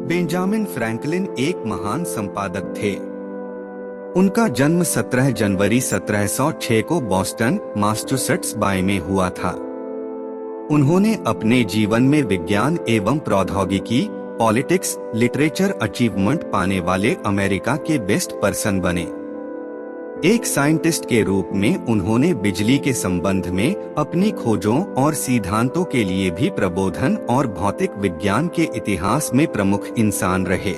Benjamin Franklin एक महान संपादक थे। उनका जन्म 17 जनवरी 1706 को बॉस्टन, मासाचुसेट्स में हुआ था। उन्होंने अपने जीवन में विज्ञान एवं प्रौद्योगिकी, पॉलिटिक्स, लिटरेचर अचीवमेंट पाने वाले अमेरिका के बेस्ट पर्सन बने। एक साइंटिस्ट के रूप में उन्होंने बिजली के संबंध में अपनी खोजों और सिद्धांतों के लिए भी प्रबोधन और भौतिक विज्ञान के इतिहास में प्रमुख इंसान रहे।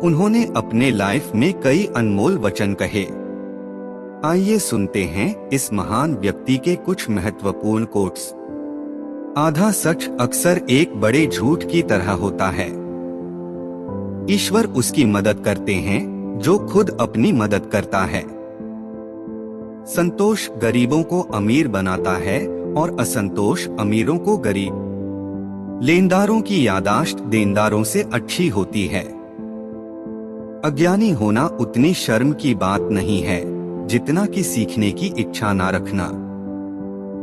उन्होंने अपने लाइफ में कई अनमोल वचन कहे। आइए सुनते हैं इस महान व्यक्ति के कुछ महत्वपूर्ण कोट्स। आधा सच अक्सर एक बड़े झूठ की तरह होता है। ईश्वर उसकी मदद करते हैं जो खुद अपनी मदद करता है। संतोष गरीबों को अमीर बनाता है और असंतोष अमीरों को गरीब। लेनदारों की यादाश्त देनदारों से अच्छी होती है। अज्ञानी होना उतनी शर्म की बात नहीं है जितना कि सीखने की इच्छा ना रखना।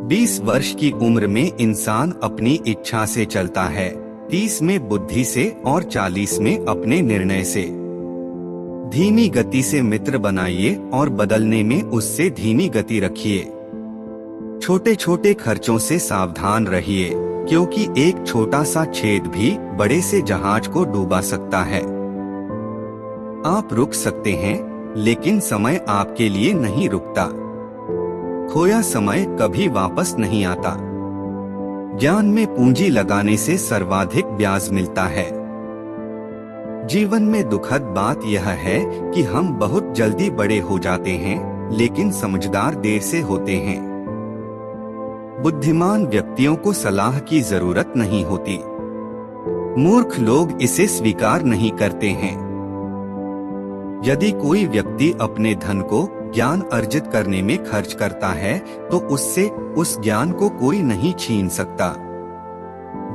20 वर्ष की उम्र में इंसान अपनी इच्छा से चलता है, 30 में बुद्धि से और 40 में अपने निर्णय से। धीमी गति से मित्र बनाइए और बदलने में उससे धीमी गति रखिए। छोटे छोटे खर्चों से सावधान रहिए, क्योंकि एक छोटा सा छेद भी बड़े से जहाज को डूबा सकता है। आप रुक सकते हैं, लेकिन समय आपके लिए नहीं रुकता। खोया समय कभी वापस नहीं आता। ज्ञान में पूंजी लगाने से सर्वाधिक ब्याज मिलता है। जीवन में दुखद बात यह है कि हम बहुत जल्दी बड़े हो जाते हैं, लेकिन समझदार देर से होते हैं। बुद्धिमान व्यक्तियों को सलाह की जरूरत नहीं होती। मूर्ख लोग इसे स्वीकार नहीं करते हैं। यदि कोई व्यक्ति अपने धन को ज्ञान अर्जित करने में खर्च करता है, तो उससे उस ज्ञान को कोई नहीं छीन सकता।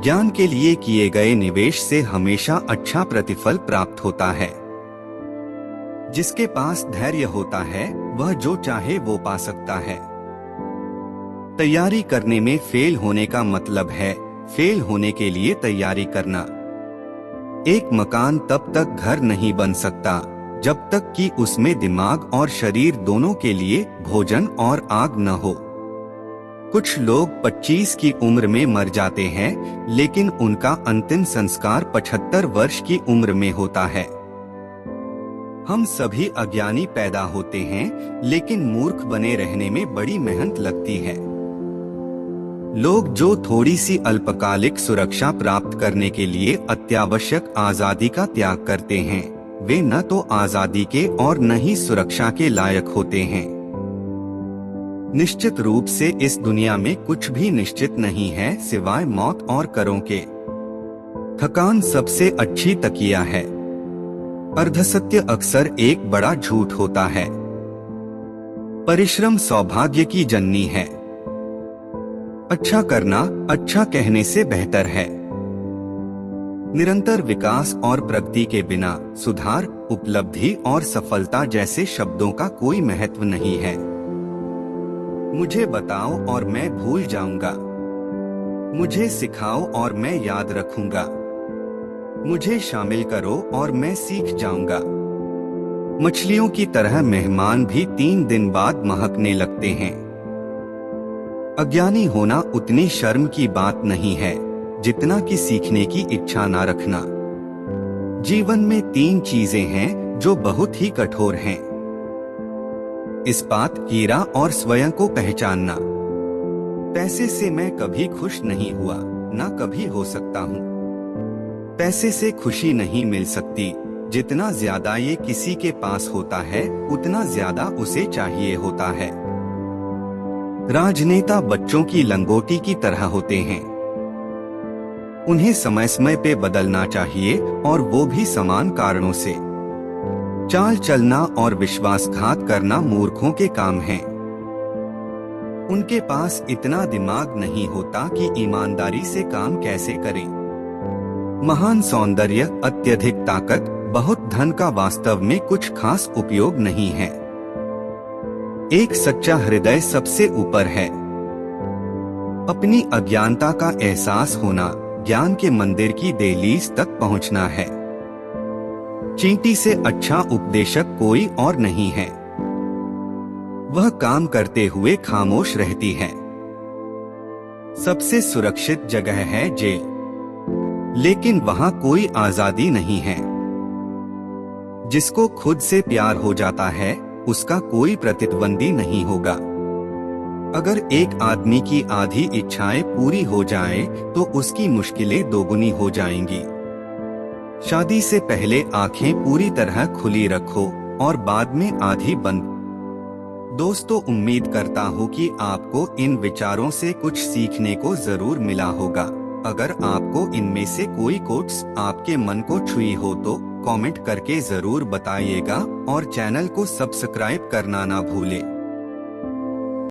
ज्ञान के लिए किए गए निवेश से हमेशा अच्छा प्रतिफल प्राप्त होता है। जिसके पास धैर्य होता है, वह जो चाहे वो पा सकता है। तैयारी करने में फेल होने का मतलब है फेल होने के लिए तैयारी करना। एक मकान तब तक घर नहीं बन सकता जब तक कि उसमें दिमाग और शरीर दोनों के लिए भोजन और आग न हो। कुछ लोग 25 की उम्र में मर जाते हैं, लेकिन उनका अंतिम संस्कार 75 वर्ष की उम्र में होता है। हम सभी अज्ञानी पैदा होते हैं, लेकिन मूर्ख बने रहने में बड़ी मेहनत लगती है। लोग जो थोड़ी सी अल्पकालिक सुरक्षा प्राप्त करने के लिए अत्यावश्यक आजादी का त्याग करते हैं, वे न तो आजादी के और न ही सुरक्षा के लायक होते हैं। निश्चित रूप से इस दुनिया में कुछ भी निश्चित नहीं है सिवाय मौत और करों के। थकान सबसे अच्छी तकिया है। अर्धसत्य अक्सर एक बड़ा झूठ होता है। परिश्रम सौभाग्य की जननी है। अच्छा करना अच्छा कहने से बेहतर है। निरंतर विकास और प्रगति के बिना सुधार, उपलब्धि और सफलता जैसे शब्दों का कोई महत्व नहीं है। मुझे बताओ और मैं भूल जाऊंगा। मुझे सिखाओ और मैं याद रखूंगा। मुझे शामिल करो और मैं सीख जाऊंगा। मछलियों की तरह मेहमान भी 3 दिन बाद महकने लगते हैं। अज्ञानी होना उतनी शर्म की बात नहीं है जितना कि सीखने की इच्छा ना रखना। जीवन में 3 चीजें हैं जो बहुत ही कठोर हैं। इस्पात, हीरा और स्वयं को पहचानना। पैसे से मैं कभी खुश नहीं हुआ, ना कभी हो सकता हूँ। पैसे से खुशी नहीं मिल सकती। जितना ज्यादा ये किसी के पास होता है, उतना ज्यादा उसे चाहिए होता है। राजनेता बच्चों की लंगोटी की तरह होते हैं। उन्हें समय समय पे बदलना चाहिए, और वो भी समान कारणों से। चाल चलना और विश्वासघात करना मूर्खों के काम हैं। उनके पास इतना दिमाग नहीं होता कि ईमानदारी से काम कैसे करें। महान सौंदर्य, अत्यधिक ताकत, बहुत धन का वास्तव में कुछ खास उपयोग नहीं है। एक सच्चा हृदय सबसे ऊपर है। अपनी अज्ञानता का एहसास होना, ज्ञान के मंदिर की दहलीज तक पहुंचना है। चींटी से अच्छा उपदेशक कोई और नहीं है। वह काम करते हुए खामोश रहती है। सबसे सुरक्षित जगह है जेल, लेकिन वहां कोई आजादी नहीं है। जिसको खुद से प्यार हो जाता है उसका कोई प्रतिद्वंदी नहीं होगा। अगर एक आदमी की आधी इच्छाएं पूरी हो जाएं, तो उसकी मुश्किलें दोगुनी हो जाएंगी। शादी से पहले आंखें पूरी तरह खुली रखो और बाद में आधी बंद। दोस्तों, उम्मीद करता हूँ कि आपको इन विचारों से कुछ सीखने को जरूर मिला होगा। अगर आपको इनमें से कोई कोट्स आपके मन को छुई हो तो कमेंट करके जरूर बताइएगा और चैनल को सब्सक्राइब करना ना भूलें।